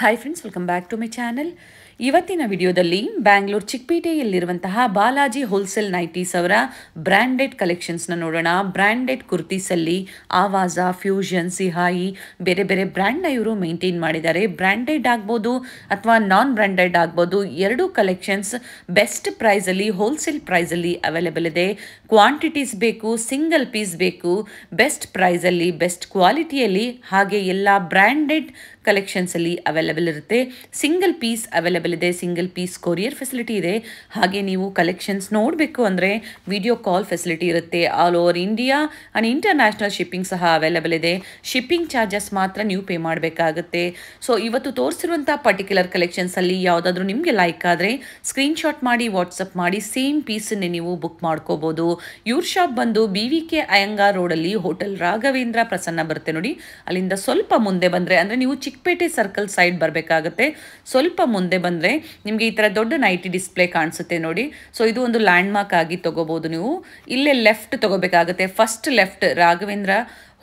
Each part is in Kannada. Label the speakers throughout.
Speaker 1: Hi friends, welcome back to my channel. ಇವತ್ತಿನ ವಿಡಿಯೋದಲ್ಲಿ ಬ್ಯಾಂಗ್ಳೂರ್ ಚಿಕ್ಕಪೇಟೆಯಲ್ಲಿರುವಂತಹ ಬಾಲಾಜಿ ಹೋಲ್ಸೇಲ್ ನೈಟೀಸ್ ಅವರ ಬ್ರ್ಯಾಂಡೆಡ್ ಕಲೆಕ್ಷನ್ಸ್ನ ನೋಡೋಣ. ಬ್ರ್ಯಾಂಡೆಡ್ ಕುರ್ತೀಸಲ್ಲಿ ಆವಾಜ, ಫ್ಯೂಷನ್, ಸಿಹಾಯಿ ಬೇರೆ ಬೇರೆ ಬ್ರ್ಯಾಂಡ್ನ ಇವರು ಮೇಂಟೈನ್ ಮಾಡಿದ್ದಾರೆ. ಬ್ರ್ಯಾಂಡೆಡ್ ಆಗ್ಬೋದು ಅಥವಾ ನಾನ್ ಬ್ರ್ಯಾಂಡೆಡ್ ಆಗ್ಬೋದು, ಎರಡೂ ಕಲೆಕ್ಷನ್ಸ್ ಬೆಸ್ಟ್ ಪ್ರೈಸಲ್ಲಿ, ಹೋಲ್ಸೇಲ್ ಪ್ರೈಸಲ್ಲಿ ಅವೈಲೇಬಲ್ ಇದೆ. ಕ್ವಾಂಟಿಟೀಸ್ ಬೇಕು, ಸಿಂಗಲ್ ಪೀಸ್ ಬೇಕು, ಬೆಸ್ಟ್ ಪ್ರೈಸಲ್ಲಿ, ಬೆಸ್ಟ್ ಕ್ವಾಲಿಟಿಯಲ್ಲಿ, ಹಾಗೆ ಎಲ್ಲ ಬ್ರ್ಯಾಂಡೆಡ್ ಕಲೆಕ್ಷನ್ಸಲ್ಲಿ ಅವೈಲೇಬಲ್ ಇರುತ್ತೆ. ಸಿಂಗಲ್ ಪೀಸ್ ಅವೈಲೇಬಲ್ ಇದೆ, ಸಿಂಗಲ್ ಪೀಸ್ ಕೊರಿಯರ್ ಫೆಸಿಲಿಟಿ ಇದೆ. ಹಾಗೆ ನೀವು ಕಲೆಕ್ಷನ್ಸ್ ನೋಡಬೇಕು ಅಂದರೆ ವಿಡಿಯೋ ಕಾಲ್ ಫೆಸಿಲಿಟಿ ಇರುತ್ತೆ. All over India and international shipping ಸಹ ಅವೈಲೇಬಲ್ ಇದೆ. ಶಿಪ್ಪಿಂಗ್ ಚಾರ್ಜಸ್ ಮಾತ್ರ ನೀವು ಪೇ ಮಾಡಬೇಕಾಗುತ್ತೆ. ಸೊ ಇವತ್ತು ತೋರಿಸಿರುವಂಥ ಪರ್ಟಿಕ್ಯುಲರ್ ಕಲೆಕ್ಷನ್ಸಲ್ಲಿ ಯಾವುದಾದ್ರೂ ನಿಮಗೆ ಲೈಕ್ ಆದರೆ ಸ್ಕ್ರೀನ್ಶಾಟ್ ಮಾಡಿ ವಾಟ್ಸಪ್ ಮಾಡಿ ಸೇಮ್ ಪೀಸನ್ನೇ ನೀವು ಬುಕ್ ಮಾಡ್ಕೋಬೋದು. ಇವ್ರ ಶಾಪ್ ಬಂದು BVK ಅಯ್ಯಂಗಾರ್ ರೋಡಲ್ಲಿ ಹೋಟೆಲ್ ರಾಘವೇಂದ್ರ ಪ್ರಸನ್ನ ಬರುತ್ತೆ ನೋಡಿ. ಅಲ್ಲಿಂದ ಸ್ವಲ್ಪ ಮುಂದೆ ಬಂದರೆ, ಅಂದರೆ ನೀವು ಚಿಕ್ಕಪೇಟೆ ಸರ್ಕಲ್ ಸೈಡ್ ಬರಬೇಕಾಗುತ್ತೆ. ಸ್ವಲ್ಪ ಮುಂದೆ ಬಂದರೆ ನಿಮಗೆ ಈ ಥರ ದೊಡ್ಡ ನೈಟಿ ಡಿಸ್ಪ್ಲೇ ಕಾಣಿಸುತ್ತೆ ನೋಡಿ. ಸೊ ಇದು ಒಂದು ಲ್ಯಾಂಡ್ ಮಾರ್ಕ್ ಆಗಿ ತೊಗೋಬೋದು. ನೀವು ಇಲ್ಲೇ ಲೆಫ್ಟ್ ತೊಗೋಬೇಕಾಗುತ್ತೆ. ಫಸ್ಟ್ ಲೆಫ್ಟ್ ರಾಘವೇಂದ್ರ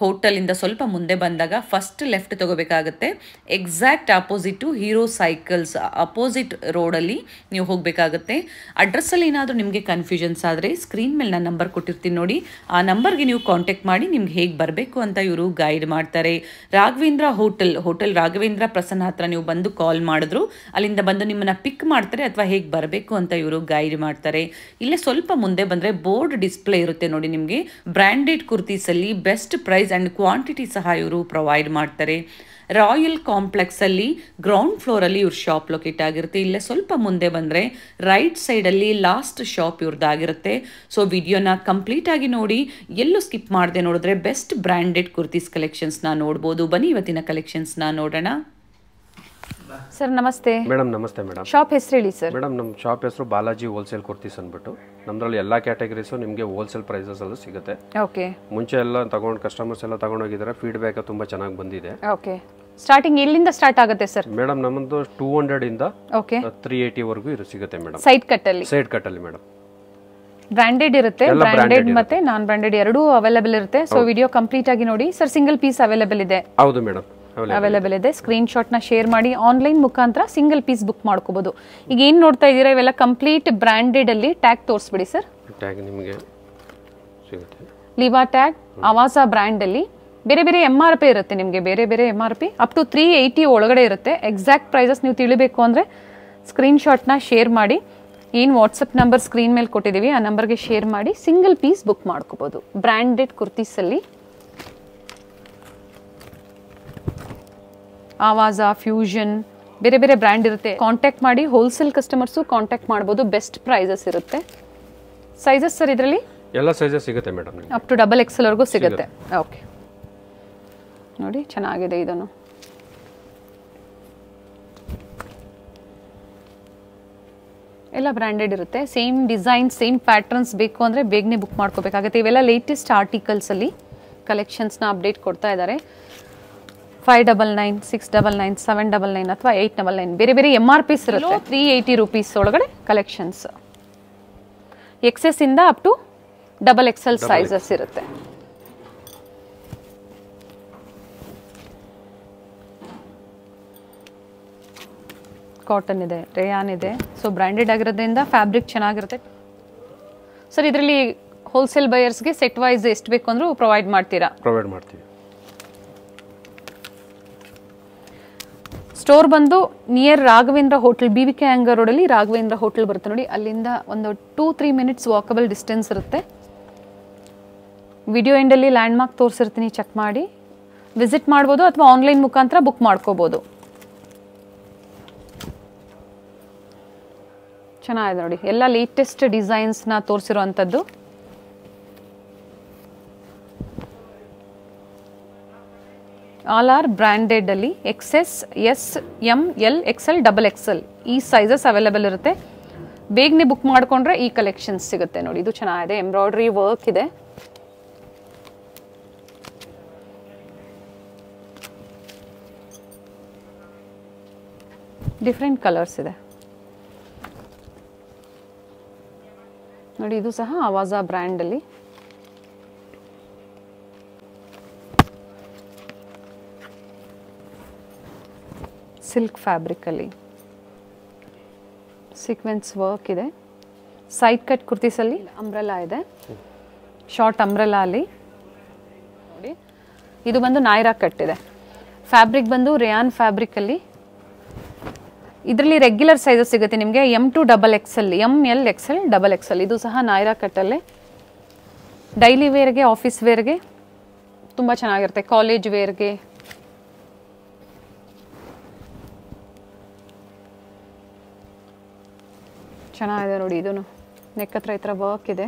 Speaker 1: ಹೋಟೆಲಿಂದ ಸ್ವಲ್ಪ ಮುಂದೆ ಬಂದಾಗ ಫಸ್ಟ್ ಲೆಫ್ಟ್ ತೊಗೋಬೇಕಾಗುತ್ತೆ. Exact opposite Hero Cycles opposite ರೋಡಲ್ಲಿ ನೀವು ಹೋಗಬೇಕಾಗುತ್ತೆ. ಅಡ್ರೆಸ್ಸಲ್ಲಿ ಏನಾದರೂ ನಿಮಗೆ ಕನ್ಫ್ಯೂಷನ್ಸ್ ಆದರೆ ಸ್ಕ್ರೀನ್ ಮೇಲೆ ನಾನು ನಂಬರ್ ಕೊಟ್ಟಿರ್ತೀನಿ ನೋಡಿ. ಆ ನಂಬರ್ಗೆ ನೀವು ಕಾಂಟ್ಯಾಕ್ಟ್ ಮಾಡಿ ನಿಮ್ಗೆ ಹೇಗೆ ಬರಬೇಕು ಅಂತ ಇವರು ಗೈಡ್ ಮಾಡ್ತಾರೆ. ರಾಘವೇಂದ್ರ ಹೋಟೆಲ್ ರಾಘವೇಂದ್ರ ಪ್ರಸನ್ನ ಹತ್ರ ನೀವು ಬಂದು ಕಾಲ್ ಮಾಡಿದ್ರು ಅಲ್ಲಿಂದ ಬಂದು ನಿಮ್ಮನ್ನು ಪಿಕ್ ಮಾಡ್ತಾರೆ, ಅಥವಾ ಹೇಗೆ ಬರಬೇಕು ಅಂತ ಇವರು ಗೈಡ್ ಮಾಡ್ತಾರೆ. ಇಲ್ಲೇ ಸ್ವಲ್ಪ ಮುಂದೆ ಬಂದರೆ ಬೋರ್ಡ್ ಡಿಸ್ಪ್ಲೇ ಇರುತ್ತೆ ನೋಡಿ. ನಿಮಗೆ ಬ್ರ್ಯಾಂಡೆಡ್ ಕುರ್ತೀಸಲ್ಲಿ ಬೆಸ್ಟ್ ಪ್ರೈಸ್ ಆ್ಯಂಡ್ ಕ್ವಾಂಟಿಟಿ ಸಹ ಇವರು ಪ್ರೊವೈಡ್ ಮಾಡ್ತಾರೆ. ರಾಯಲ್ ಕಾಂಪ್ಲೆಕ್ಸಲ್ಲಿ ಗ್ರೌಂಡ್ ಫ್ಲೋರಲ್ಲಿ ಇವ್ರ ಶಾಪ್ ಲೊಕೇಟ್ ಆಗಿರುತ್ತೆ. ಇಲ್ಲೇ ಸ್ವಲ್ಪ ಮುಂದೆ ಬಂದರೆ ರೈಟ್ ಸೈಡಲ್ಲಿ ಲಾಸ್ಟ್ ಶಾಪ್ ಇವ್ರದ್ದಾಗಿರುತ್ತೆ. ಸೊ ವಿಡಿಯೋನ ಕಂಪ್ಲೀಟಾಗಿ ನೋಡಿ, ಎಲ್ಲೂ ಸ್ಕಿಪ್ ಮಾಡದೆ ನೋಡಿದ್ರೆ ಬೆಸ್ಟ್ ಬ್ರ್ಯಾಂಡೆಡ್ ಕುರ್ತೀಸ್ ಕಲೆಕ್ಷನ್ಸ್ನ ನೋಡ್ಬೋದು. ಬನ್ನಿ ಇವತ್ತಿನ ಕಲೆಕ್ಷನ್ಸ್ನ ನೋಡೋಣ.
Speaker 2: ಸರ್ ನಮಸ್ತೆ.
Speaker 3: ಮೇಡಮ್ ನಮಸ್ತೆ ಮೇಡಮ್.
Speaker 2: ಶಾಪ್ ಹೆಸರು ಹೇಳಿ ಸರ್.
Speaker 3: ಮೇಡಮ್ ನಮ್ಮ ಶಾಪ್ ಹೆಸರು ಬಾಲಾಜಿ ಹೋಲ್ಸೇಲ್ ಕುರ್ತೀಸ್ ಅಂದ್ಬಿಟ್ಟು. ನಮ್ಮದ್ರಲ್ಲಿ ಎಲ್ಲ ಕ್ಯಾಟಗರೀಸು ನಿಮಗೆ ಹೋಲ್ಸೇಲ್ ಪ್ರೈಸಸ್ ಅಲ್ಲೂ ಸಿಗುತ್ತೆ.
Speaker 2: ಓಕೆ.
Speaker 3: ಮುಂಚೆ ಎಲ್ಲ ತಗೊಂಡು ಕಸ್ಟಮರ್ಸ್ ಎಲ್ಲ ತಗೊಂಡೋಗಿದ್ದಾರೆ, ಫೀಡ್ಬ್ಯಾಕ್ ತುಂಬ ಚೆನ್ನಾಗಿ ಬಂದಿದೆ.
Speaker 2: ಓಕೆ. ಸ್ಟಾರ್ಟಿಂಗ್ ಎಲ್ಲಿಂದ ಸ್ಟಾರ್ಟ್ ಆಗುತ್ತೆ ಸರ್?
Speaker 3: ಮೇಡಮ್ ನಮ್ಮದು 200 ಇಂದ
Speaker 2: ಓಕೆ
Speaker 3: 380 ವರೆಗೂ ಇದು ಸಿಗುತ್ತೆ ಮೇಡಮ್.
Speaker 2: ಸೈಡ್ ಕಟ್ ಅಲ್ಲಿ
Speaker 3: ಮೇಡಮ್.
Speaker 2: ಬ್ರಾಂಡೆಡ್ ಇರುತ್ತೆ, ಬ್ರಾಂಡೆಡ್ ಮತ್ತೆ ನಾನ್ ಬ್ರಾಂಡೆಡ್ ಎರಡೂ ಅವೈಲೇಬಲ್ ಇರುತ್ತೆ. ಸೊ ವಿಡಿಯೋ ಕಂಪ್ಲೀಟ್ ಆಗಿ ನೋಡಿ ಸರ್. ಸಿಂಗಲ್ ಪೀಸ್ ಅವೈಲೇಬಲ್ ಇದೆ?
Speaker 3: ಹೌದು ಮೇಡಮ್,
Speaker 2: ಅವೈಲೇಬಲ್ ಇದೆ. ಸ್ಕ್ರೀನ್ ಶಾಟ್ ನ ಶೇರ್ ಮಾಡಿ ಆನ್ಲೈನ್ ಮುಖಾಂತರ ಸಿಂಗಲ್ ಪೀಸ್ ಬುಕ್ ಮಾಡ್ಕೋಬಹುದು. ಈಗ ಏನ್ ನೋಡ್ತಾ ಇದ್ದೀರಾ ಇವೆಲ್ಲ ಕಂಪ್ಲೀಟ್ ಬ್ರಾಂಡೆಡ್ ಅಲ್ಲಿ. ಟ್ಯಾಗ್ ತೋರಿಸ್ಬಿಡಿ ಸರ್.
Speaker 3: ಟ್ಯಾಗ್ ನಿಮಗೆ ಸಿಗುತ್ತೆ.
Speaker 2: ಲಿವಾ ಟ್ಯಾಗ್, ಆವಾಜ ಬ್ರ್ಯಾಂಡ್ ಅಲ್ಲಿ ಬೇರೆ ಬೇರೆ MRP ಇರುತ್ತೆ. ನಿಮಗೆ ಬೇರೆ ಬೇರೆ MRP ಅಪ್ ಟು 380 ಒಳಗಡೆ ಇರುತ್ತೆ. ಎಕ್ಸಾಕ್ಟ್ ಪ್ರೈಸಸ್ ನೀವು ತಿಳಿಬೇಕು ಅಂದ್ರೆ ಸ್ಕ್ರೀನ್ ಶಾಟ್ ನ ಶೇರ್ ಮಾಡಿ. ಏನು ವಾಟ್ಸಪ್ ನಂಬರ್ ಸ್ಕ್ರೀನ್ ಮೇಲೆ ಕೊಟ್ಟಿದ್ದೀವಿ ಆ ನಂಬರ್ಗೆ ಶೇರ್ ಮಾಡಿ ಸಿಂಗಲ್ ಪೀಸ್ ಬುಕ್ ಮಾಡ್ಕೋಬಹುದು. ಬ್ರ್ಯಾಂಡೆಡ್ ಕುರ್ತೀಸ್ ಅಲ್ಲಿ ಆವಾಜ, ಫ್ಯೂಷನ್ ಬೇರೆ ಬೇರೆ ಬ್ರ್ಯಾಂಡ್ ಇರುತ್ತೆ. ಕಾಂಟ್ಯಾಕ್ಟ್ ಮಾಡಿ. ಹೋಲ್ಸೇಲ್ ಕಸ್ಟಮರ್ಸು ಕಾಂಟ್ಯಾಕ್ಟ್ ಮಾಡ್ಬೋದು. ಬೆಸ್ಟ್ ಪ್ರೈಸಸ್ ಇರುತ್ತೆ. ಸೈಜಸ್ ಸರ್ ಇದರಲ್ಲಿ
Speaker 3: ಎಲ್ಲ ಸೈಜಸ್ ಸಿಗುತ್ತೆ ಮೇಡಮ್.
Speaker 2: ಅಪ್ ಟು XXL ವರೆಗೂ ಸಿಗುತ್ತೆ. ಓಕೆ ನೋಡಿ ಚೆನ್ನಾಗಿದೆ. ಇದನ್ನು ಎಲ್ಲ ಬ್ರ್ಯಾಂಡೆಡ್ ಇರುತ್ತೆ. ಸೇಮ್ ಡಿಸೈನ್ ಸೇಮ್ ಪ್ಯಾಟರ್ನ್ಸ್ ಬೇಕು ಅಂದರೆ ಬೇಗನೆ ಬುಕ್ ಮಾಡ್ಕೋಬೇಕಾಗುತ್ತೆ. ಇವೆಲ್ಲ ಲೇಟೆಸ್ಟ್ ಆರ್ಟಿಕಲ್ಸಲ್ಲಿ ಕಲೆಕ್ಷನ್ಸ್ನ ಅಪ್ಡೇಟ್ ಕೊಡ್ತಾ ಇದ್ದಾರೆ. 599, 699, 799 ಅಥವಾ 899 ಬೇರೆ ಬೇರೆ MRPs ಇರುತ್ತೆ. 380 ರೂಪೀಸ್ ಒಳಗಡೆ ಕಲೆಕ್ಷನ್ಸ್. XS ಇಂದ ಅಪ್ ಟು XXL ಸೈಜಸ್ ಇರುತ್ತೆ. ಕಾಟನ್ ಇದೆ, ರೇಯಾನ್ ಇದೆ. ಸೊ ಬ್ರ್ಯಾಂಡೆಡ್ ಆಗಿರೋದ್ರಿಂದ ಫ್ಯಾಬ್ರಿಕ್ ಚೆನ್ನಾಗಿರುತ್ತೆ. ಸರ್ ಇದರಲ್ಲಿ ಹೋಲ್ಸೇಲ್ ಬಯರ್ಸ್ಗೆ ಸೆಟ್ ವೈಸ್ ಎಷ್ಟು ಬೇಕು ಅಂದ್ರೂ ಪ್ರೊವೈಡ್ ಮಾಡ್ತೀರಾ?
Speaker 3: ಪ್ರೊವೈಡ್ ಮಾಡ್ತೀವಿ.
Speaker 2: ಸ್ಟೋರ್ ಬಂದು near Raghavendra hotel, BVK Iyengar ರೋಡಲ್ಲಿ ರಾಘವೇಂದ್ರ ಹೋಟೆಲ್ ಬರುತ್ತೆ ನೋಡಿ. ಅಲ್ಲಿಂದ ಒಂದು 2-3 ಮಿನಿಟ್ಸ್ ವಾಕಬಲ್ ಡಿಸ್ಟೆನ್ಸ್ ಇರುತ್ತೆ. ವಿಡಿಯೋ ಎಂಡಲ್ಲಿ ಲ್ಯಾಂಡ್ ಮಾರ್ಕ್ ತೋರಿಸಿರ್ತೀನಿ, ಚೆಕ್ ಮಾಡಿ ವಿಸಿಟ್ ಮಾಡ್ಬೋದು ಅಥವಾ ಆನ್ಲೈನ್ ಮುಖಾಂತರ ಬುಕ್ ಮಾಡ್ಕೋಬೋದು. ಚೆನ್ನಾಗಿದೆ ನೋಡಿ. ಎಲ್ಲ ಲೇಟೆಸ್ಟ್ ಡಿಸೈನ್ಸ್ನ ತೋರಿಸಿರುವಂಥದ್ದು. ಆಲ್ ಆರ್ ಬ್ರ್ಯಾಂಡೆಡ್ ಅಲ್ಲಿ XS, S, M, L, XL, XXL ಈ ಸೈಜಸ್ ಅವೈಲೇಬಲ್ ಇರುತ್ತೆ. ಬೇಗನೆ ಬುಕ್ ಮಾಡಿಕೊಂಡ್ರೆ ಈ ಕಲೆಕ್ಷನ್ಸ್ ಸಿಗುತ್ತೆ ನೋಡಿ. ಇದು ಚೆನ್ನಾಗಿದೆ, ಎಂಬ್ರಾಯ್ಡ್ರಿ ವರ್ಕ್ ಇದೆ. ಡಿಫ್ರೆಂಟ್ ಕಲರ್ಸ್ ಇದೆ ನೋಡಿ. ಇದು ಸಹ ಆವಾಜ ಬ್ರ್ಯಾಂಡ್ ಅಲ್ಲಿ. ಸಿಲ್ಕ್ ಫ್ಯಾಬ್ರಿಕಲ್ಲಿ ಸೀಕ್ವೆನ್ಸ್ ವರ್ಕ್ ಇದೆ. ಸೈಡ್ ಕಟ್ ಕುರ್ತೀಸಲ್ಲಿ ಅಂಬ್ರೆಲಾ ಇದೆ, ಶಾರ್ಟ್ ಅಂಬ್ರೆಲಾ ಅಲ್ಲಿ ನೋಡಿ. ಇದು ಬಂದು ನಾಯ್ರಾ ಕಟ್ ಇದೆ. ಫ್ಯಾಬ್ರಿಕ್ ಬಂದು ರೇಯಾನ್ ಫ್ಯಾಬ್ರಿಕಲ್ಲಿ. ಇದರಲ್ಲಿ ರೆಗ್ಯುಲರ್ ಸೈಜಸ್ ಸಿಗುತ್ತೆ ನಿಮಗೆ, M2 XXL, ML XL XXL. ಇದು ಸಹ ನಾಯ್ರಾ ಕಟ್ಟಲ್ಲೇ ಡೈಲಿ ವೇರ್ಗೆ, ಆಫೀಸ್ ವೇರ್ಗೆ ತುಂಬ ಚೆನ್ನಾಗಿರುತ್ತೆ, ಕಾಲೇಜ್ ವೇರ್ಗೆ. ಚೆನ್ನಾಗಿದೆ ನೋಡಿ. ಇದೂ ನೆಕ್ ಹತ್ರ ಈ ಥರ ವರ್ಕ್ ಇದೆ.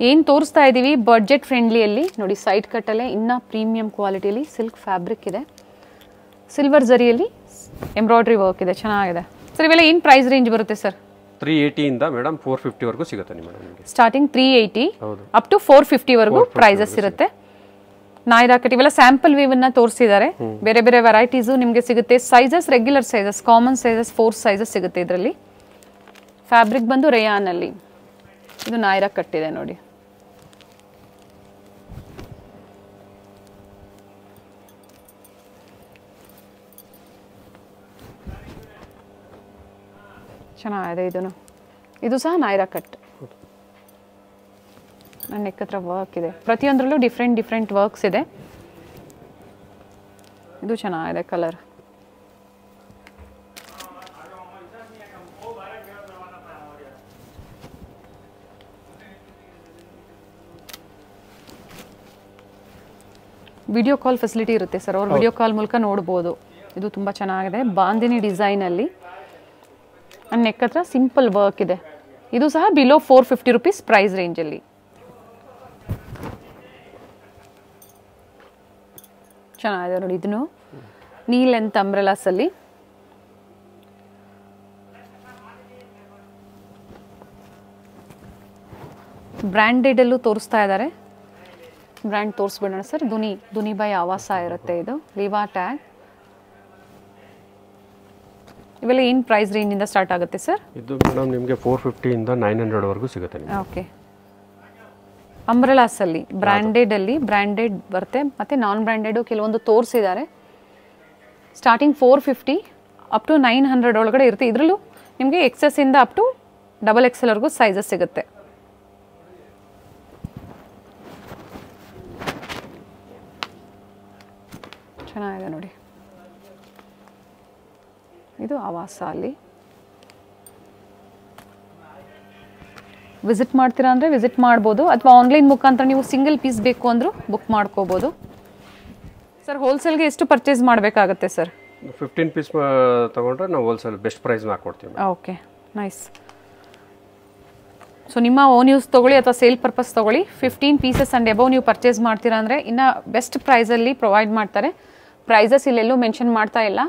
Speaker 2: ಏನು ತೋರಿಸ್ತಾ ಇದ್ದೀವಿ ಬಡ್ಜೆಟ್ ಫ್ರೆಂಡ್ಲಿಯಲ್ಲಿ ನೋಡಿ. ಸೈಡ್ ಕಟ್ಟಲ್ಲೇ ಇನ್ನೂ ಪ್ರೀಮಿಯಂ ಕ್ವಾಲಿಟಿಯಲ್ಲಿ ಸಿಲ್ಕ್ ಫ್ಯಾಬ್ರಿಕ್ ಇದೆ, ಸಿಲ್ವರ್ ಜರಿಯಲ್ಲಿ ಎಂಬ್ರಾಯ್ಡ್ರಿ ವರ್ಕ್ ಇದೆ, ಚೆನ್ನಾಗಿದೆ ಸರ್. ಇವೆಲ್ಲ ಏನು ಪ್ರೈಸ್ ರೇಂಜ್ ಬರುತ್ತೆ ಸರ್?
Speaker 3: 380 ಇಂದ ಮೇಡಮ್ 450 ವರೆಗೂ ಸಿಗುತ್ತೆ ನಿಮಗೆ.
Speaker 2: ಸ್ಟಾರ್ಟಿಂಗ್ 380 ಅಪ್ ಟು 450 ವರೆಗೂ ಪ್ರೈಸಸ್ ಇರುತ್ತೆ. ನಾಯ್ರಾ ಕಟ್ ಇವೆಲ್ಲ ಸ್ಯಾಂಪಲ್ ವೀವನ್ನ ತೋರಿಸಿದ್ದಾರೆ. ಬೇರೆ ಬೇರೆ ವೆರೈಟೀಸು ನಿಮಗೆ ಸಿಗುತ್ತೆ. Sizes regular sizes, common sizes 4 sizes ಸಿಗುತ್ತೆ ಇದರಲ್ಲಿ. ಫ್ಯಾಬ್ರಿಕ್ ಬಂದು ರೇಯಾನಲ್ಲಿ. ಇದು ನಾಯ್ರಾ ಕಟ್ಟಿದೆ ನೋಡಿ. ಚೆನ್ನಾಗಿದೆ ಇದೂ. ಇದು ಸಹ ನಾಯ್ರಾ ಕಟ್. ನನ್ನ ನೆಕ್ ಹತ್ರ ವರ್ಕ್ ಇದೆ. ಪ್ರತಿಯೊಂದರಲ್ಲೂ ಡಿಫ್ರೆಂಟ್ ವರ್ಕ್ಸ್ ಇದೆ. ಇದು ಚೆನ್ನಾಗಿದೆ ಕಲರ್. ವಿಡಿಯೋ ಕಾಲ್ ಫೆಸಿಲಿಟಿ ಇರುತ್ತೆ ಸರ್, ಅವ್ರು ವಿಡಿಯೋ ಕಾಲ್ ಮೂಲಕ ನೋಡ್ಬೋದು. ಇದು ತುಂಬ ಚೆನ್ನಾಗಿದೆ, ಬಾಂದಿನಿ ಡಿಸೈನಲ್ಲಿ. ನನ್ನ ನೆಕ್ ಹತ್ರ ಸಿಂಪಲ್ ವರ್ಕ್ ಇದೆ. ಇದು ಸಹ ಬಿಲೋ 450 ರುಪೀಸ್ ಪ್ರೈಸ್ ರೇಂಜಲ್ಲಿ. ಚೆನ್ನಾಗಿದೆ ನೋಡಿ. ಇದನ್ನು ನೀ ಲೆಂತ್ ಅಂಬ್ರೆಲಾಸಲ್ಲಿ. ಬ್ರ್ಯಾಂಡೆಡಲ್ಲೂ ತೋರಿಸ್ತಾ ಇದ್ದಾರೆ. ಬ್ರ್ಯಾಂಡ್ ತೋರಿಸ್ಬಿಡೋಣ ಸರ್. ದುನಿ ಬೈ ಆವಾಸ ಇರುತ್ತೆ. ಇದು ಲಿವಾ ಟ್ಯಾಗ್. ಇವೆಲ್ಲ ಏನು ಪ್ರೈಸ್ ರೇಂಜಿಂದ ಸ್ಟಾರ್ಟ್ ಆಗುತ್ತೆ ಸರ್?
Speaker 3: ಇದು ಮೇಡಮ್ ನಿಮಗೆ 450 ಇಂದ 900 ವರೆಗೂ ಸಿಗುತ್ತೆ ನಿಮಗೆ.
Speaker 2: ಓಕೆ. ಅಂಬ್ರೆಲಾಸಲ್ಲಿ ಬ್ರ್ಯಾಂಡೆಡಲ್ಲಿ ಬ್ರ್ಯಾಂಡೆಡ್ ಬರುತ್ತೆ, ಮತ್ತು ನಾನ್ ಬ್ರ್ಯಾಂಡೆಡು ಕೆಲವೊಂದು ತೋರಿಸಿದ್ದಾರೆ. ಸ್ಟಾರ್ಟಿಂಗ್ 450 ಅಪ್ ಟು 900 ಒಳಗಡೆ ಇರುತ್ತೆ. ಇದರಲ್ಲೂ ನಿಮಗೆ XS ಇಂದ ಅಪ್ ಟು XXL ವರೆಗೂ ಸೈಜಸ್ ಸಿಗುತ್ತೆ. ಚೆನ್ನಾಗಿದೆ ನೋಡಿ. ಇದು ಆವಾಸ ಅಲ್ಲಿ. ವಿಸಿಟ್ ಮಾಡ್ತೀರಾ ಅಂದರೆ ವಿಸಿಟ್ ಮಾಡ್ಬೋದು, ಅಥವಾ ಆನ್ಲೈನ್ ಮುಖಾಂತರ ನೀವು ಸಿಂಗಲ್ ಪೀಸ್ ಬೇಕು ಅಂದರೂ ಬುಕ್ ಮಾಡ್ಕೋಬೋದು. ಸರ್ ಹೋಲ್ಸೇಲ್ಗೆ ಎಷ್ಟು ಪರ್ಚೇಸ್ ಮಾಡಬೇಕಾಗುತ್ತೆ ಸರ್?
Speaker 3: 15 ಪೀಸ್ ತೊಗೊಂಡ್ರೆ ನಾವು ಹೋಲ್ಸೇಲ್ ಬೆಸ್ಟ್ ಪ್ರೈಸ್ ಹಾಕ್ಕೊಡ್ತೀವಿ.
Speaker 2: Okay, nice. ಸೊ ನಿಮ್ಮ ಓನ್ ಯೂಸ್ ತೊಗೊಳ್ಳಿ ಅಥವಾ ಸೇಲ್ ಪರ್ಪಸ್ ತೊಗೊಳ್ಳಿ. 15 ಪೀಸಸ್ ಆ್ಯಂಡ್ ಎಬವ್ ನೀವು ಪರ್ಚೇಸ್ ಮಾಡ್ತೀರಾ ಅಂದರೆ ಇನ್ನು ಬೆಸ್ಟ್ ಪ್ರೈಸಲ್ಲಿ ಪ್ರೊವೈಡ್ ಮಾಡ್ತಾರೆ. ಪ್ರೈಸಸ್ ಇಲ್ಲೆಲ್ಲೂ ಮೆನ್ಷನ್ ಮಾಡ್ತಾ ಇಲ್ಲ.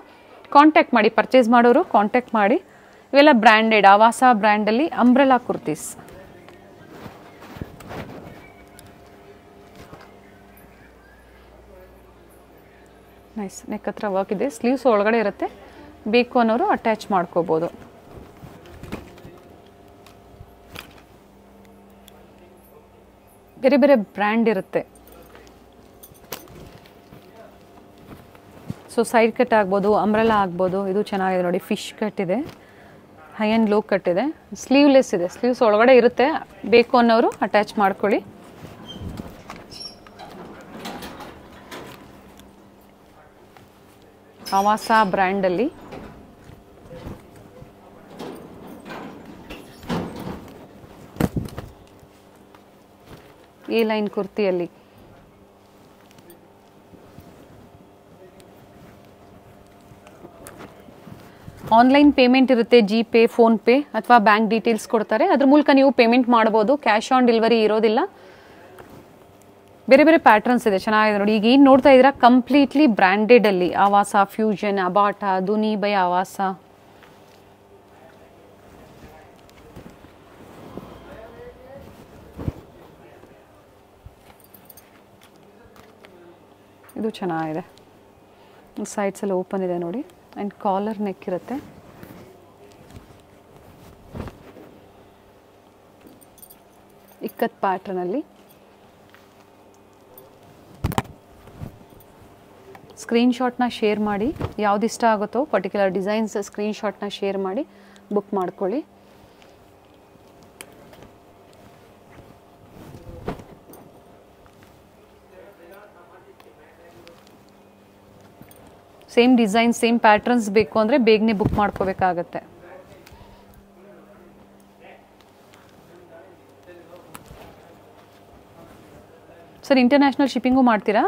Speaker 2: ಕಾಂಟ್ಯಾಕ್ಟ್ ಮಾಡಿ, ಪರ್ಚೇಸ್ ಮಾಡೋರು ಕಾಂಟ್ಯಾಕ್ಟ್ ಮಾಡಿ. ಇವೆಲ್ಲ ಬ್ರ್ಯಾಂಡೆಡ್ ಆವಾಸ ಬ್ರ್ಯಾಂಡಲ್ಲಿ ಅಂಬ್ರೆಲಾ ಕುರ್ತೀಸ್. ನೈಸ್. ನೆಕ್ ಹತ್ರ ವರ್ಕ್ ಇದೆ, ಸ್ಲೀವ್ಸ್ ಒಳಗಡೆ ಇರುತ್ತೆ. ಬೇಕು ಅನ್ನೋರು ಅಟ್ಯಾಚ್ ಮಾಡ್ಕೋಬೋದು. ಬೇರೆ ಬೇರೆ ಬ್ರ್ಯಾಂಡ್ ಇರುತ್ತೆ. ಸೊ ಸೈಡ್ ಕಟ್ ಆಗ್ಬೋದು, ಅಂಬ್ರೆಲಾ ಆಗ್ಬೋದು. ಇದು ಚೆನ್ನಾಗಿದೆ ನೋಡಿ. ಫಿಶ್ ಕಟ್ ಇದೆ, ಹೈ ಆ್ಯಂಡ್ ಲೋ ಕಟ್ ಇದೆ, ಸ್ಲೀವ್ಲೆಸ್ ಇದೆ. ಸ್ಲೀವ್ಸ್ ಒಳಗಡೆ ಇರುತ್ತೆ. ಬೇಕು ಅನ್ನೋರು ಅಟ್ಯಾಚ್ ಮಾಡ್ಕೊಳ್ಳಿ. ಆವಾಸ ಬ್ರ್ಯಾಂಡಲ್ಲಿ ಎ ಲೈನ್ ಕುರ್ತಿಯಲ್ಲಿ ಆನ್ಲೈನ್ ಪೇಮೆಂಟ್ ಇರುತ್ತೆ. ಜಿಪೇ, ಫೋನ್ಪೇ ಅಥವಾ ಬ್ಯಾಂಕ್ ಡೀಟೇಲ್ಸ್ ಕೊಡ್ತಾರೆ, ಅದ್ರ ಮೂಲಕ ನೀವು ಪೇಮೆಂಟ್ ಮಾಡ್ಬೋದು. ಕ್ಯಾಶ್ ಆನ್ ಡೆಲಿವರಿ ಇರೋದಿಲ್ಲ. ಬೇರೆ ಬೇರೆ ಪ್ಯಾಟ್ರನ್ಸ್ ಇದೆ, ಚೆನ್ನಾಗಿದೆ ನೋಡಿ. ಈಗ ಏನು ನೋಡ್ತಾ ಇದ್ದೀರಾ ಕಂಪ್ಲೀಟ್ಲಿ ಬ್ರ್ಯಾಂಡೆಡಲ್ಲಿ ಆವಾಸ, ಫ್ಯೂಷನ್, ಅಬಾಟ, ದುನಿ ಬೈ ಆವಾಸ. ಇದು ಚೆನ್ನಾಗಿದೆ. ಸೈಡ್ಸ್ ಎಲ್ಲ ಓಪನ್ ಇದೆ ನೋಡಿ. ಆ್ಯಂಡ್ ಕಾಲರ್ ನೆಕ್ ಇರುತ್ತೆ. ಇಕ್ಕತ್ ಪ್ಯಾಟ್ರನಲ್ಲಿ ಸ್ಕ್ರೀನ್ಶಾಟ್ನ ಶೇರ್ ಮಾಡಿ, ಯಾವ್ದು ಇಷ್ಟ ಆಗುತ್ತೋ ಪರ್ಟಿಕ್ಯುಲರ್ ಡಿಸೈನ್ಸ್ ಸ್ಕ್ರೀನ್ಶಾಟ್ನ ಶೇರ್ ಮಾಡಿ ಬುಕ್ ಮಾಡ್ಕೊಳ್ಳಿ. ಸೇಮ್ ಡಿಸೈನ್ ಸೇಮ್ ಪ್ಯಾಟರ್ನ್ಸ್ ಬೇಕು ಅಂದರೆ ಬೇಗನೆ ಬುಕ್ ಮಾಡ್ಕೋಬೇಕಾಗತ್ತೆ. ಸರ್ ಇಂಟರ್ನ್ಯಾಷನಲ್ ಶಿಪ್ಪಿಂಗು ಮಾಡ್ತೀರಾ?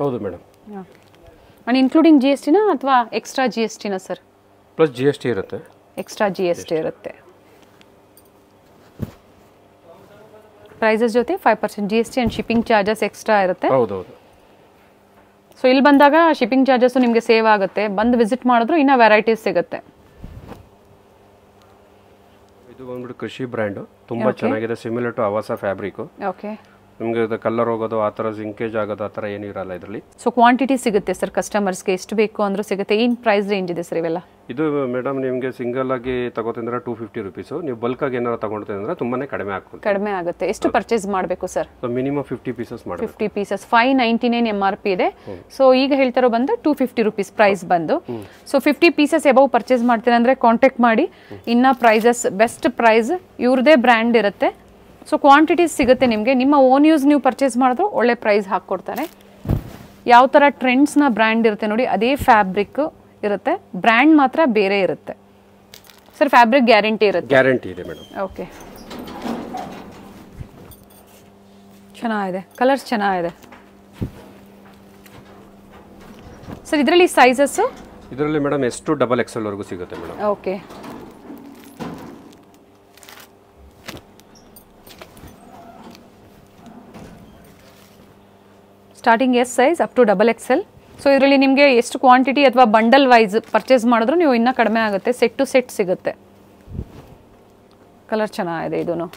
Speaker 3: ಹೌದು madam.
Speaker 2: And including G S ಟಿನ ಅಥವಾ ಎಕ್ಸ್ಟ್ರಾ ಜಿ ಎಸ್ ಟಿನ sir?
Speaker 3: Plus G S T ಇರುತ್ತೆ.
Speaker 2: ಎಕ್ಸ್ಟ್ರಾ ಜಿ ಎಸ್ ಟಿ ಇರುತ್ತೆ. ಪ್ರೈಸಸ್ ಜೊತೆ 5% G S T and shipping charges extra ಇರುತ್ತೆ.
Speaker 3: ಹೌದೌದು.
Speaker 2: ಸೊ ಇಲ್ಲಿ ಬಂದಾಗ ಶಿಪ್ಪಿಂಗ್ ಚಾರ್ಜಸ್ಸು ನಿಮಗೆ ಸೇವ್ ಆಗುತ್ತೆ. ಬಂದು ವಿಸಿಟ್ ಮಾಡಿದ್ರು ಇನ್ನೂ ವೆರೈಟೀಸ್ ಸಿಗುತ್ತೆ.
Speaker 3: ಇದು ಬಂದ್ಬಿಟ್ಟು ಕೃಷಿ ಬ್ರ್ಯಾಂಡು, ತುಂಬ ಚೆನ್ನಾಗಿದೆ. ಸಿಮಿಲರ್ ಟು ಆವಾಸ ಫ್ಯಾಬ್ರಿಕ್.
Speaker 2: ಓಕೆ.
Speaker 3: ನಿಮಗೆ ಕಲರ್ ಹೋಗೋದು ಆ ಥರ ಜಿಂಕೇಜ್ ಆಗೋದು ಆ ಥರ ಏನೂ ಇರಲ್ಲ ಇದರಲ್ಲಿ.
Speaker 2: ಸೊ ಕ್ವಾಂಟಿಟಿ ಸಿಗುತ್ತೆ ಸರ್ ಕಸ್ಟಮರ್ಸ್ಗೆ, ಎಷ್ಟು ಬೇಕು ಅಂದರೂ ಸಿಗುತ್ತೆ. ಏನು ಪ್ರೈಸ್ ರೇಂಜ್ ಇದೆ ಸರ್ ಇವೆಲ್ಲ?
Speaker 3: ಇದು ಮೇಡಮ್ ನಿಮಗೆ ಸಿಂಗಲ್ ಆಗಿ ತಗೋತಂದ್ರೆ 250 ರುಪೀಸು. ನೀವು ಬಲ್ಕ್ ಆಗಿ ಏನಾರು ತಗೊಳ್ತಂದ್ರೆ ತುಂಬಾನೇ ಕಡಿಮೆ ಆಗುತ್ತೆ. ಎಷ್ಟು ಪರ್ಚೇಸ್ ಮಾಡಬೇಕು ಸರ್? ಮಿನಿಮಮ್ 50 ಪೀಸಸ್ ಮಾಡಬೇಕು.
Speaker 2: 50 ಪೀಸಸ್ 599 MRP ಇದೆ. ಸೊ ಈಗ ಹೇಳ್ತಾರೋ ಬಂದು 250 ರುಪೀಸ್ ಪ್ರೈಸ್ ಬಂದು. ಸೊ 50 ಪೀಸಸ್ ಎಬವ್ ಪರ್ಚೇಸ್ ಮಾಡ್ತೀರಾ ಅಂದರೆ ಕಾಂಟ್ಯಾಕ್ಟ್ ಮಾಡಿ. ಇನ್ನು ಪ್ರೈಸಸ್ ಬೆಸ್ಟ್ ಪ್ರೈಸ್ ಇವ್ರದೇ ಬ್ರ್ಯಾಂಡ್ ಇರುತ್ತೆ. ಸೊ ಕ್ವಾಂಟಿಟೀಸ್ ಸಿಗುತ್ತೆ ನಿಮಗೆ. ನಿಮ್ಮ ಓನ್ ಯೂಸ್ ನೀವು ಪರ್ಚೇಸ್ ಮಾಡಿದ್ರು ಒಳ್ಳೆ ಪ್ರೈಸ್ ಹಾಕ್ಕೊಡ್ತಾರೆ. ಯಾವ ಥರ ಟ್ರೆಂಡ್ಸ್ನ ಬ್ರ್ಯಾಂಡ್ ಇರುತ್ತೆ ನೋಡಿ, ಅದೇ ಫ್ಯಾಬ್ರಿಕ್ ಇರುತ್ತೆ, ಬ್ರ್ಯಾಂಡ್ ಮಾತ್ರ ಬೇರೆ ಇರುತ್ತೆ. ಸರ್ ಫ್ಯಾಬ್ರಿಕ್ ಗ್ಯಾರಂಟಿ ಇರುತ್ತೆ?
Speaker 3: ಗ್ಯಾರಂಟಿ ಇದೆ ಮೇಡಮ್.
Speaker 2: ಓಕೆ, ಚೆನ್ನಾಗಿದೆ, ಕಲರ್ಸ್ ಚೆನ್ನಾಗಿದೆ ಸರ್. ಇದರಲ್ಲಿ ಸೈಜಸ್ಸು?
Speaker 3: ಇದರಲ್ಲಿ ಮೇಡಮ್ ಎಷ್ಟು ಡಬಲ್ XL ವರೆಗೂ ಸಿಗುತ್ತೆ madam.
Speaker 2: Okay. Starting S size up to XXL. So ಇದರಲ್ಲಿ ನಿಮಗೆ ಎಷ್ಟು ಕ್ವಾಂಟಿಟಿ ಅಥವಾ ಬಂಡಲ್ ವೈಸ್ ಪರ್ಚೇಸ್ ಮಾಡಿದ್ರು ನೀವು ಇನ್ನೂ ಕಡಿಮೆ ಆಗುತ್ತೆ. ಸೆಟ್ ಟು ಸೆಟ್ ಸಿಗುತ್ತೆ. ಕಲರ್ ಚೆನ್ನಾಗಿದೆ ಇದೂ.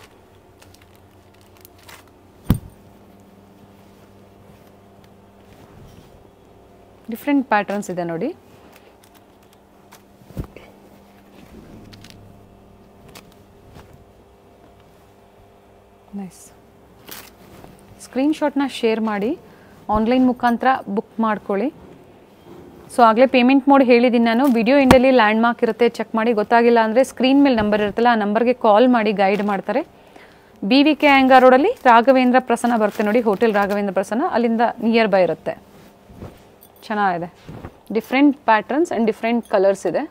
Speaker 2: ಡಿಫ್ರೆಂಟ್ ಪ್ಯಾಟರ್ನ್ಸ್ ಇದೆ ನೋಡಿ. ನೈಸ್. ಸ್ಕ್ರೀನ್ಶಾಟ್ನ ಶೇರ್ ಮಾಡಿ ಆನ್ಲೈನ್ ಮುಖಾಂತರ ಬುಕ್ ಮಾಡ್ಕೊಳ್ಳಿ. ಸೊ ಆಗಲೇ ಪೇಮೆಂಟ್ ಮೋಡ್ ಹೇಳಿದ್ದೀನಿ ನಾನು. ವಿಡಿಯೋ ಎಂಡಲ್ಲಿ ಲ್ಯಾಂಡ್ ಮಾರ್ಕ್ ಇರುತ್ತೆ, ಚೆಕ್ ಮಾಡಿ. ಗೊತ್ತಾಗಿಲ್ಲ ಅಂದರೆ ಸ್ಕ್ರೀನ್ ಮೇಲೆ ನಂಬರ್ ಇರುತ್ತಲ್ಲ, ಆ ನಂಬರ್ಗೆ ಕಾಲ್ ಮಾಡಿ ಗೈಡ್ ಮಾಡ್ತಾರೆ. BVK ಅಯ್ಯಂಗಾರ್ ರೋಡಲ್ಲಿ ರಾಘವೇಂದ್ರ ಪ್ರಸನ್ನ ಬರುತ್ತೆ ನೋಡಿ, ಹೋಟೆಲ್ ರಾಘವೇಂದ್ರ ಪ್ರಸನ್ನ, ಅಲ್ಲಿಂದ ನಿಯರ್ ಬೈ ಇರುತ್ತೆ. ಚೆನ್ನಾಗಿದೆ. Different patterns and different colours ಇದೆ.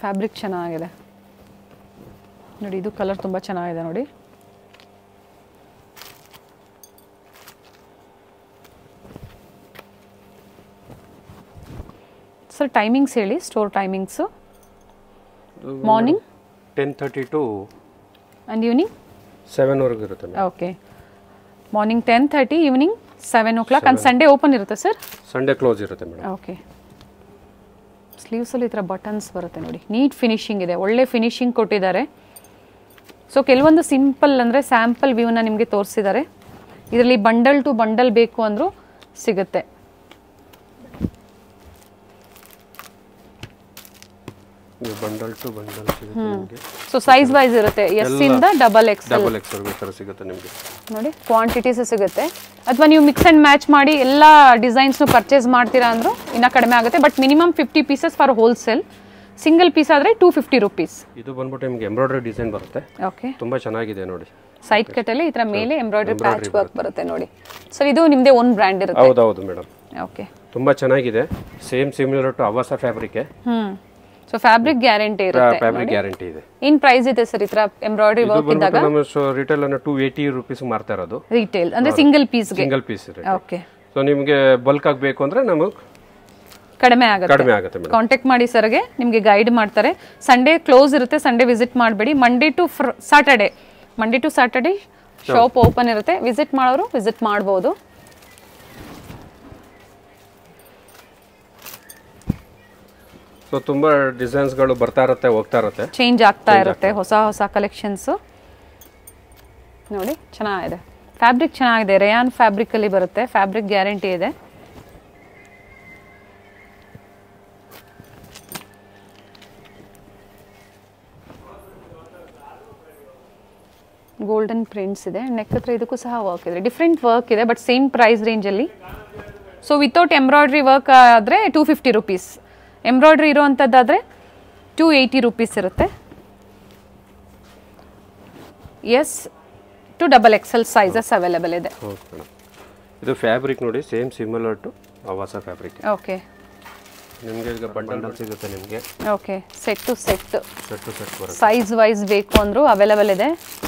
Speaker 2: ಫ್ಯಾಬ್ರಿಕ್ ಚೆನ್ನಾಗಿದೆ ನೋಡಿ. ಇದು ಕಲರ್ ತುಂಬ ಚೆನ್ನಾಗಿದೆ ನೋಡಿ. ಸರ್ ಟೈಮಿಂಗ್ಸ್ ಹೇಳಿ, store timings. Morning
Speaker 3: 10:30 to
Speaker 2: and evening
Speaker 3: 7 ವರೆಗೂ ಇರುತ್ತೆ.
Speaker 2: Okay, morning 10:30, evening 7 o'clock. And Sunday open ಇರುತ್ತೆ ಸರ್?
Speaker 3: ಸಂಡೇ ಕ್ಲೋಸ್ ಇರುತ್ತೆ ಮೇಡಮ್.
Speaker 2: ಓಕೆ. ಸ್ಲೀವ್ಸಲ್ಲಿ ಈ ಥರ ಬಟನ್ಸ್ ಬರುತ್ತೆ ನೋಡಿ. ನೀಟ್ ಫಿನಿಶಿಂಗ್ ಇದೆ, ಒಳ್ಳೆ ಫಿನಿಶಿಂಗ್ ಕೊಟ್ಟಿದ್ದಾರೆ. ಸೊ ಕೆಲವೊಂದು ಸಿಂಪಲ್ ಅಂದರೆ ಸ್ಯಾಂಪಲ್ ವ್ಯೂನ ನಿಮಗೆ ತೋರಿಸಿದ್ದಾರೆ. ಇದರಲ್ಲಿ ಬಂಡಲ್ ಟು ಬಂಡಲ್ ಬೇಕು ಅಂದರೂ ಸಿಗುತ್ತೆ.
Speaker 3: ಬಂಡಲ್ ಟು ಬಂಡಲ್ ಸಿಗುತ್ತೆ ನಿಮಗೆ.
Speaker 2: ಸೊ ಸೈಜ್ ವೈಸ್ ಇರುತ್ತೆ, S ಇಂದ XXL
Speaker 3: ತರ ಸಿಗುತ್ತೆ ನಿಮಗೆ
Speaker 2: ನೋಡಿ. ಕ್ವಾಂಟಿಟೀಸ್ ಸಿಗುತ್ತೆ. ಅಥವಾ ನೀವು ಮಿಕ್ಸ್ ಅಂಡ್ ಮ್ಯಾಚ್ ಮಾಡಿ ಎಲ್ಲ ಡಿಸೈನ್ಸ್ನು ಪರ್ಚೇಸ್ ಮಾಡ್ತೀರಾ ಅಂದರೂ ಇನ್ನೂ ಕಡಿಮೆ ಆಗುತ್ತೆ. But minimum 50 pieces for wholesale. Single piece ಆದರೆ 250 ರುಪೀಸ್.
Speaker 3: ಇದು ಬಂದ್ಬಿಟ್ಟು ನಿಮಗೆ ಎಂಬ್ರಾಯ್ಡರಿ ಡಿಸೈನ್ ಬರುತ್ತೆ.
Speaker 2: ಓಕೆ,
Speaker 3: ತುಂಬಾ ಚೆನ್ನಾಗಿದೆ ನೋಡಿ.
Speaker 2: ಸೈಡ್ ಕಟ್ಟಲ್ಲಿ ಈ ಥರ ಮೇಲೆ ಎಂಬ್ರಾಯ್ಡರಿ ಪ್ಯಾಚ್ ವರ್ಕ್ ಬರುತ್ತೆ ನೋಡಿ. ಸರ್ ಇದು ನಿಮ್ಮದೇ ಓನ್ ಬ್ರ್ಯಾಂಡ್ ಇರುತ್ತೆ?
Speaker 3: ಹೌದೌದು ಮೇಡಮ್.
Speaker 2: ಓಕೆ,
Speaker 3: ತುಂಬಾ ಚೆನ್ನಾಗಿದೆ. ಸೇಮ್ ಸಿಮಿಲರ್ ಟು ಆವಾಸ ಫ್ಯಾಬ್ರಿಕ್.
Speaker 2: ಸೊ ಫ್ಯಾಬ್ರಿಕ್ ಗ್ಯಾರಂಟಿ ಇರುತ್ತೆ.
Speaker 3: ಫ್ಯಾಬ್ರಿಕ್ ಗ್ಯಾರಂಟಿ ಇದೆ.
Speaker 2: ಏನ್ ಪ್ರೈಸ್ ಇದೆ ಸರ್ ಈ ತರ ಎಂಬ್ರಾಯ್ಡರಿ ವರ್ಕ್ ಇದ್ದಾಗ?
Speaker 3: ನಮ್ಮ ರಿಟೇಲ್ ಅನ್ನು 280 ರೂಪೀಸ್ ಮಾರ್ತಾ ಇರೋದು.
Speaker 2: ರಿಟೇಲ್ ಅಂದ್ರೆ ಸಿಂಗಲ್ ಪೀಸ್ ಗೆ?
Speaker 3: Single piece.
Speaker 2: ಓಕೆ.
Speaker 3: ಸೊ ನಿಮಗೆ ಬಲ್ಕ್ ಆಗಬೇಕು ಅಂದ್ರೆ ನಮಗೆ
Speaker 2: ಕಡಿಮೆ ಆಗುತ್ತೆ ಮೇಡಮ್. ಕಾಂಟ್ಯಾಕ್ಟ್ ಮಾಡಿ ಸರ್ಗೆ, ನಿಮಗೆ ಗೈಡ್ ಮಾಡ್ತಾರೆ. ಸಂಡೇ ಕ್ಲೋಸ್ ಇರುತ್ತೆ, ಸಂಡೇ ವಿಸಿಟ್ ಮಾಡಬೇಡಿ. Monday to Saturday shop open ಇರುತ್ತೆ. ವಿಸಿಟ್ ಮಾಡೋರು ವಿಸಿಟ್ ಮಾಡಬಹುದು.
Speaker 3: ಸೊ ತುಂಬಾ ಡಿಸೈನ್ಸ್ ಗಳು ಬರ್ತಾ ಇರುತ್ತೆ, ಹೋಗ್ತಾ ಇರುತ್ತೆ,
Speaker 2: ಚೇಂಜ್ ಆಗ್ತಾ ಇರುತ್ತೆ. ಹೊಸ ಹೊಸ ಕಲೆಕ್ಷನ್ಸ್ ನೋಡಿ, ಚೆನ್ನಾಗಿದೆ. ಫ್ಯಾಬ್ರಿಕ್ ಚೆನ್ನಾಗಿದೆ. ರೇಯಾನ್ ಫ್ಯಾಬ್ರಿಕ್ ಅಲ್ಲಿ ಬರುತ್ತೆ. ಫ್ಯಾಬ್ರಿಕ್ ಗ್ಯಾರಂಟಿ ಇದೆ. ಗೋಲ್ಡನ್ ಪ್ರಿಂಟ್ಸ್ ಇದೆ. ನೆಕ್ ಹತ್ರ ಇದಕ್ಕೂ ಸಹ ವರ್ಕ್ ಇದೆ, ಡಿಫ್ರೆಂಟ್ ವರ್ಕ್ ಇದೆ, ಬಟ್ ಸೇಮ್ ಪ್ರೈಸ್ ರೇಂಜಲ್ಲಿ. ಸೊ ವಿತೌಟ್ ಎಂಬ್ರಾಯ್ಡ್ರಿ ವರ್ಕ್ ಆದರೆ 250 ರುಪೀಸ್, ಎಂಬ್ರಾಯ್ಡ್ರಿ ಇರೋವಂಥದ್ದಾದರೆ 280 ರುಪೀಸ್ ಇರುತ್ತೆ. S to XXL sizes available ಇದೆ.
Speaker 3: ಇದು ಫ್ಯಾಬ್ರಿಕ್ ನೋಡಿ ಸೇಮ್ ಸಿಮಿಲರ್ ಟು ಆವಾಸ ಫ್ಯಾಬ್ರಿಕ್.
Speaker 2: ಓಕೆ,
Speaker 3: ನಿಮಗೆ ಈಗ ಬಂಡಲ್ ಸಿಗುತ್ತೆ ನಿಮಗೆ.
Speaker 2: ಓಕೆ, ಸೆಟ್ ಟು ಸೆಟ್ ಬರುತ್ತೆ. ಸೈಜ್ ವೈಸ್ ಬೇಕು ಅಂದರೂ ಅವೈಲೇಬಲ್ ಇದೆ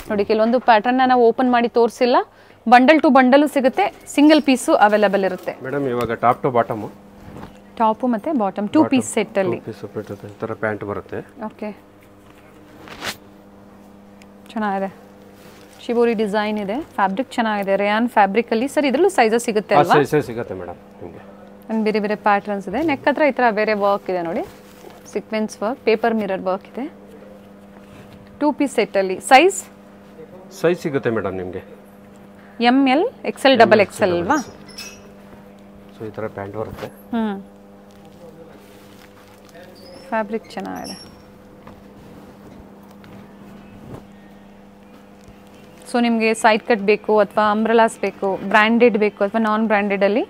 Speaker 2: ನೋಡಿ. ಕೆಲವೊಂದು ಪ್ಯಾಟರ್ನ್ ನಾವು ಓಪನ್ ಮಾಡಿ ತೋರಿಸಿಲ್ಲ, ಬಂಡಲ್ ಟು ಬಂಡಲು ಸಿಗುತ್ತೆ, ಸಿಂಗಲ್ ಪೀಸು ಅವೈಲೇಬಲ್ ಇರುತ್ತೆ.
Speaker 3: ಮೇಡಮ್ ಇವಾಗ ಟಾಪ್ ಟು ಬಾಟಮ್,
Speaker 2: ಟಾಪು ಮತ್ತು ಬಾಟಮ್ 2 ಪೀಸ್ ಸೆಟ್ಟಲ್ಲಿ
Speaker 3: ಈ ಥರ ಪ್ಯಾಂಟ್ ಬರುತ್ತೆ.
Speaker 2: ಓಕೆ, ಚೆನ್ನಾಗಿದೆ. ಶಿಬೋರಿ ಡಿಸೈನ್ ಇದೆ, ಫ್ಯಾಬ್ರಿಕ್ ಚೆನ್ನಾಗಿದೆ, ರೇಯಾನ್ ಫ್ಯಾಬ್ರಿಕಲ್ಲಿ. ಸರ್ ಇದರಲ್ಲೂ ಸೈಜಸ್ ಸಿಗುತ್ತೆ ಅಲ್ವಾ?
Speaker 3: ಸೈಜ್ ಸಿಗುತ್ತೆ ಮೇಡಮ್ ನಿಮಗೆ.
Speaker 2: ಆ್ಯಂಡ್ ಬೇರೆ ಬೇರೆ ಪ್ಯಾಟರ್ನ್ಸ್ ಇದೆ. ನೆಕ್ ಹತ್ರ ಈ ಥರ ಬೇರೆ ವರ್ಕ್ ಇದೆ ನೋಡಿ, sequence work, paper mirror work ಇದೆ. 2 ಪೀಸ್ ಸೆಟ್ಟಲ್ಲಿ ಸೈಜ್
Speaker 3: ಸಿಗುತ್ತೆ ಮೇಡಮ್ ನಿಮಗೆ.
Speaker 2: ML XL XXL ಅಲ್ವಾ?
Speaker 3: ಸೊ ಈ ಥರ ಪ್ಯಾಂಟ್ ಬರುತ್ತೆ.
Speaker 2: ಫ್ಯಾಬ್ರಿಕ್ ಚೆನ್ನಾಗಿದೆ. ಸೊ ನಿಮಗೆ ಸೈಡ್ ಕಟ್ ಬೇಕು ಅಥವಾ ಅಂಬ್ರೆಲಾಸ್ ಬೇಕು, ಬ್ರ್ಯಾಂಡೆಡ್ ಬೇಕು ಅಥವಾ ನಾನ್ ಬ್ರ್ಯಾಂಡೆಡಲ್ಲಿ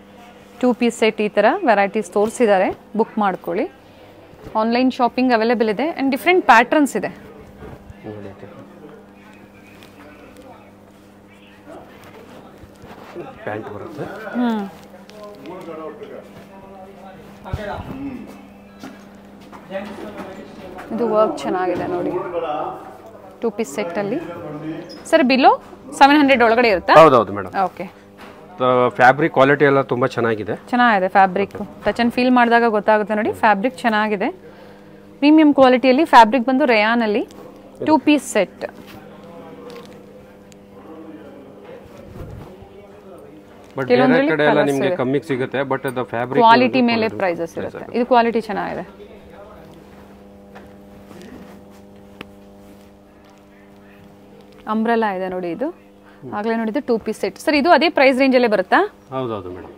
Speaker 2: 2 ಪೀಸ್ ಸೆಟ್ ಈ ಥರ ವೆರೈಟೀಸ್ ತೋರಿಸಿದ್ದಾರೆ, ಬುಕ್ ಮಾಡ್ಕೊಳ್ಳಿ. ಆನ್ಲೈನ್ ಶಾಪಿಂಗ್ ಅವೈಲೇಬಲ್ ಇದೆ ಆ್ಯಂಡ್ ಡಿಫ್ರೆಂಟ್ ಪ್ಯಾಟರ್ನ್ಸ್ ಇದೆ.
Speaker 3: ಪ್ಯಾಂಟ್ ಬರುತ್ತೆ.
Speaker 2: ಇದು ವರ್ಕ್ ಚೆನ್ನಾಗಿದೆ ನೋಡಿ, 2 ಪೀಸ್ ಸೆಟ್ಟಲ್ಲಿ. ಸರ್ ಬಿಲೋ 700 ಒಳಗಡೆ ಇರುತ್ತಾ?
Speaker 3: ಹೌದೌದು ಮೇಡಮ್.
Speaker 2: ಓಕೆ,
Speaker 3: ಫ್ಯಾಬ್ರಿಕ್ ಕ್ವಾಲಿಟಿ ಎಲ್ಲ ತುಂಬ ಚೆನ್ನಾಗಿದೆ.
Speaker 2: ಫ್ಯಾಬ್ರಿಕ್ ಟಚ್ ಅಂಡ್ ಫೀಲ್ ಮಾಡಿದಾಗ ಗೊತ್ತಾಗುತ್ತೆ ನೋಡಿ, ಫ್ಯಾಬ್ರಿಕ್ ಚೆನ್ನಾಗಿದೆ. ಪ್ರೀಮಿಯಂ ಕ್ವಾಲಿಟಿಯಲ್ಲಿ ಫ್ಯಾಬ್ರಿಕ್ ಬಂದು ರೇಯಾನಲ್ಲಿ 2 ಪೀಸ್ ಸೆಟ್.
Speaker 3: ಬಟ್ ಬೇರೆ ಕಡೆ ಎಲ್ಲ ನಿಮಗೆ ಕಮ್ಮಿ ಸಿಗುತ್ತೆ, ಬಟ್ ಅದು ಫ್ಯಾಬ್ರಿಕ್
Speaker 2: ಕ್ವಾಲಿಟಿ ಮೇಲೆ ಪ್ರೈಸಸ್ ಇರುತ್ತೆ. ಇದು ಕ್ವಾಲಿಟಿ ಚೆನ್ನಾಗಿದೆ. ಅಂಬ್ರೆಲಾ ಇದೆ ನೋಡಿ, ಇದು ಆಗಲೇ ನೋಡಿದ್ದು 2 ಪೀಸ್ ಸೆಟ್. ಸರ್ ಇದು ಅದೇ ಪ್ರೈಸ್ ರೇಂಜಲ್ಲೇ ಬರುತ್ತಾ?
Speaker 3: ಹೌದೌದು ಮೇಡಮ್,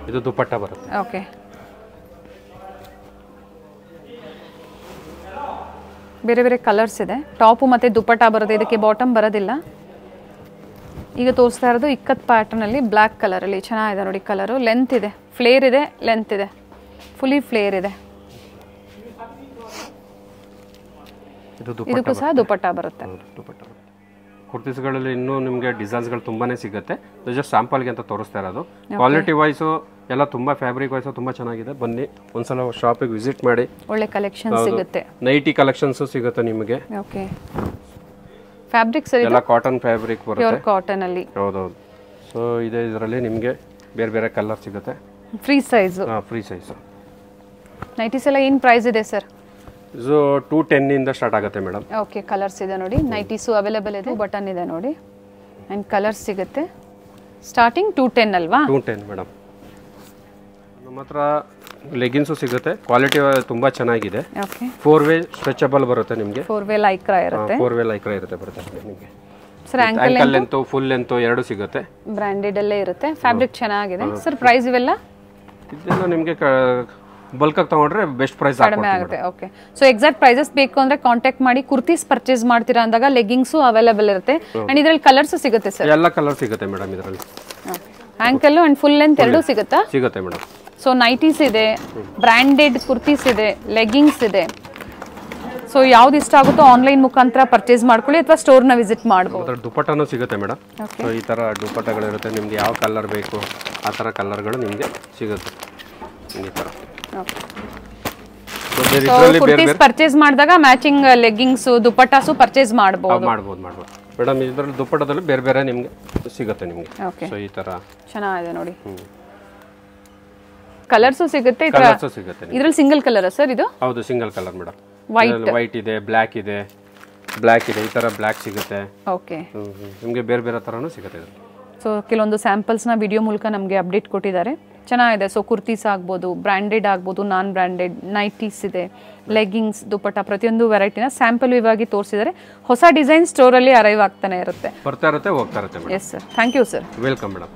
Speaker 3: ಇದು ದುಪಟ್ಟ ಬರುತ್ತೆ.
Speaker 2: ಓಕೆ, ಬೇರೆ ಬೇರೆ ಕಲರ್ಸ್ ಇದೆ. ಟಾಪು ಮತ್ತು ದುಪಟ್ಟ ಬರುತ್ತೆ, ಇದಕ್ಕೆ ಬಾಟಮ್ ಬರೋದಿಲ್ಲ. ಈಗ ತೋರಿಸ್ತಾ ಇರೋದು ಇಕ್ಕತ್ ಪ್ಯಾಟರ್ನಲ್ಲಿ ಬ್ಲ್ಯಾಕ್ ಕಲರಲ್ಲಿ ಚೆನ್ನಾಗಿದೆ ನೋಡಿ. ಕಲರು ಲೆಂತ್ ಇದೆ, ಫ್ಲೇರ್ ಇದೆ, ಲೆಂತ್ ಇದೆ, ಫುಲ್ಲಿ ಫ್ಲೇರ್ ಇದೆ. ಇದಕ್ಕೂ ಸಹ ದುಪಟ್ಟ ಬರುತ್ತೆ.
Speaker 3: ಕುರ್ತೀಸ್ಗಳಲ್ಲಿ ಇನ್ನೂ ನಿಮಗೆ ಡಿಸೈನ್ಸ್ಗಳು ತುಂಬಾನೇ ಸಿಗುತ್ತೆ. ಜಸ್ಟ್ ಸ್ಯಾಂಪಲ್ಗೆ ಅಂತ ತೋರಿಸ್ತಾ ಇರೋದು. ಕ್ವಾಲಿಟಿ ವೈಸು ಎಲ್ಲ ತುಂಬ, ಫ್ಯಾಬ್ರಿಕ್ ವೈಸು ತುಂಬ ಚೆನ್ನಾಗಿದೆ. ಬನ್ನಿ ಒಂದ್ಸಲ ಶಾಪಿಗೆ ವಿಸಿಟ್ ಮಾಡಿ,
Speaker 2: ಒಳ್ಳೆ ಕಲೆಕ್ಷನ್ ಸಿಗುತ್ತೆ.
Speaker 3: ನೈಟಿ ಕಲೆಕ್ಷನ್ಸ್ ಸಿಗುತ್ತೆ ನಿಮಗೆ.
Speaker 2: ಓಕೆ, ಫ್ಯಾಬ್ರಿಕ್ ಸರಿ
Speaker 3: ಎಲ್ಲ ಕಾಟನ್ ಫ್ಯಾಬ್ರಿಕ್ ಬರುತ್ತೆ,
Speaker 2: ಪ್ಯೂರ್ ಕಾಟನ್ ಅಲ್ಲಿ.
Speaker 3: ಹೌದೌದು. ಸೊ ಇದೆ, ಇದರಲ್ಲಿ ನಿಮಗೆ ಬೇರೆ ಬೇರೆ ಕಲರ್ ಸಿಗುತ್ತೆ.
Speaker 2: Free size.
Speaker 3: Free size.
Speaker 2: Nighties ಎಲ್ಲ ಏನು ಪ್ರೈಸ್ ಇದೆ ಸರ್?
Speaker 3: ಸೊ 210 ಇಂದ ಸ್ಟಾರ್ಟ್ ಆಗುತ್ತೆ ಮೇಡಮ್.
Speaker 2: ಓಕೆ, ಕಲರ್ಸ್ ಇದೆ ನೋಡಿ. ನೈಟೀಸು ಅವೈಲೇಬಲ್ ಇದೆ, ಬಟನ್ ಇದೆ ನೋಡಿ, ಆ್ಯಂಡ್ ಕಲರ್ಸ್ ಸಿಗುತ್ತೆ. ಸ್ಟಾರ್ಟಿಂಗ್ 210 ಅಲ್ವಾ?
Speaker 3: 210 ಮೇಡಮ್. ನಮ್ಮ ಹತ್ರ ಲೆಗಿನ್ಸು ಸಿಗುತ್ತೆ, ಕ್ವಾಲಿಟಿ ತುಂಬ ಚೆನ್ನಾಗಿದೆ.
Speaker 2: ಓಕೆ,
Speaker 3: 4 ವೇ ಸ್ಟ್ರೆಚಬಲ್ ಬರುತ್ತೆ ನಿಮಗೆ.
Speaker 2: 4 ವೇ ಲೈಕ್ರಾ ಇರುತ್ತೆ.
Speaker 3: 4 ವೇ ಲೈಕ್ರಾ ಇರುತ್ತೆ ಬರುತ್ತೆ ನಿಮಗೆ.
Speaker 2: Sir ankle
Speaker 3: length, full length ಎರಡು ಸಿಗುತ್ತೆ.
Speaker 2: ಬ್ರ್ಯಾಂಡೆಡ್ ಅಲ್ಲೇ ಇರುತ್ತೆ, ಫ್ಯಾಬ್ರಿಕ್ ಚೆನ್ನಾಗಿದೆ. ಸರ್ ಪ್ರೈಸ್ ಇವೆಲ್ಲ?
Speaker 3: ಇದೆಲ್ಲ ನಿಮಗೆ ಬಲ್ಕ್ ಆಗಿ ತಗೊಂಡ್ರೆ ಬೆಸ್ಟ್ ಪ್ರೈಸ್
Speaker 2: ಕಡಿಮೆ ಆಗುತ್ತೆ. ಓಕೆ, ಸೊ ಎಕ್ಸಾಕ್ಟ್ ಪ್ರೈಸಸ್ ಬೇಕು ಅಂದ್ರೆ ಕಾಂಟ್ಯಾಕ್ಟ್ ಮಾಡಿ. ಕುರ್ತೀಸ್ ಪರ್ಚೇಸ್ ಮಾಡ್ತೀರಾ ಅಂದಾಗ ಲೆಗ್ಗಿಂಗ್ಸು ಅವೈಲೇಬಲ್ ಇರುತ್ತೆ, ಅಂಡ್ ಇದರಲ್ಲಿ ಕಲರ್ಸ್ ಸಿಗುತ್ತೆ ಸರ್.
Speaker 3: ಎಲ್ಲ ಕಲರ್ ಸಿಗುತ್ತೆ ಮೇಡಮ್ ಇದರಲ್ಲಿ.
Speaker 2: ಆಂಕಲ್ ಅಂಡ್ ಫುಲ್ ಲೆಂತ್ ಎರಡು ಸಿಗುತ್ತಾ?
Speaker 3: ಸಿಗುತ್ತೆ ಮೇಡಮ್.
Speaker 2: ಸೊ ನೈಟೀಸ್ ಇದೆ, ಬ್ರ್ಯಾಂಡೆಡ್ ಕುರ್ತೀಸ್ ಇದೆ, ಲೆಗ್ಗಿಂಗ್ಸ್ ಇದೆ. ಸೊ ಯಾವ್ದು ಇಷ್ಟ ಆಗುತ್ತೋ ಆನ್ಲೈನ್ ಮುಖಾಂತರ ಪರ್ಚೇಸ್ ಮಾಡ್ಕೊಳ್ಳಿ ಅಥವಾ ಸ್ಟೋರ್ನ ವಿಸಿಟ್ ಮಾಡ್ಬೋದು.
Speaker 3: ದುಪಟ್ಟನೂ ಸಿಗುತ್ತೆ ಮೇಡಮ್. ಸೊ ಈ ಥರ ದುಪಟ್ಟಗಳಿರುತ್ತೆ, ನಿಮ್ಗೆ ಯಾವ ಕಲರ್ ಬೇಕು ಆ ಥರ ಕಲರ್ಗಳು ನಿಮಗೆ ಸಿಗುತ್ತೆ ಈ ಥರ.
Speaker 2: ಕುರ್ತೀಸ್ ಪರ್ಚೇಸ್ ಮಾಡಿದಾಗ ಮ್ಯಾಚಿಂಗ್ ಲೆಗ್ಗಿಂಗ್ಸ್, ದುಪಟ್ಟಾಸು ಪರ್ಚೇಸ್ ಮಾಡಬಹುದು.
Speaker 3: ಮೇಡಮ್ ಇದರಲ್ಲಿ ದುಪಟ್ಟದಲ್ಲಿ ಬೇರೆ ಬೇರೆ ನಿಮಗೆ ಸಿಗುತ್ತೆ ನಿಮಗೆ. ಸೊ ಈ ತರ
Speaker 2: ಚೆನ್ನಾಗಿದೆ ನೋಡಿ, ಕಲರ್ಸ್ ಸಿಗುತ್ತೆ. ಇದರಲ್ಲಿ ಸಿಂಗಲ್ ಕಲರ್ ಸರ್ ಇದು?
Speaker 3: ಹೌದು, ಸಿಂಗಲ್ ಕಲರ್ ಮೇಡಮ್. ವೈಟ್ ಇದೆ, ಬ್ಲ್ಯಾಕ್ ಇದೆ, ಈ ತರ ಬ್ಲ್ಯಾಕ್ ಸಿಗುತ್ತೆ.
Speaker 2: ಓಕೆ,
Speaker 3: ನಿಮಗೆ ಬೇರೆ ಬೇರೆ ತರನೂ ಸಿಗುತ್ತೆ.
Speaker 2: ಸೊ ಕೆಲವೊಂದು ಸ್ಯಾಂಪಲ್ಸ್ನ ವಿಡಿಯೋ ಮೂಲಕ ನಮಗೆ ಅಪ್ಡೇಟ್ ಕೊಟ್ಟಿದ್ದಾರೆ, ಚೆನ್ನಾಗಿದೆ. ಸೊ ಕುರ್ತೀಸ್ ಆಗ್ಬೋದು, ಬ್ರ್ಯಾಂಡೆಡ್ ಆಗ್ಬೋದು, ನಾನ್ ಬ್ರ್ಯಾಂಡೆಡ್, ನೈಟೀಸ್ ಇದೆ, ಲೆಗ್ಗಿಂಗ್ಸ್, ದುಪಟ್ಟ, ಪ್ರತಿಯೊಂದು ವೆರೈಟಿನ ಸ್ಯಾಂಪಲ್ ಇವಾಗಿ ತೋರಿಸಿದ್ದಾರೆ. ಹೊಸ ಡಿಸೈನ್ ಸ್ಟೋರಲ್ಲಿ ಅರೈವ್ ಆಗ್ತಾನೆ ಇರುತ್ತೆ,
Speaker 3: ಬರ್ತಾ ಇರುತ್ತೆ, ಹೋಗ್ತಾ ಇರುತ್ತೆ.
Speaker 2: Yes sir, thank you sir.
Speaker 3: Welcome madam.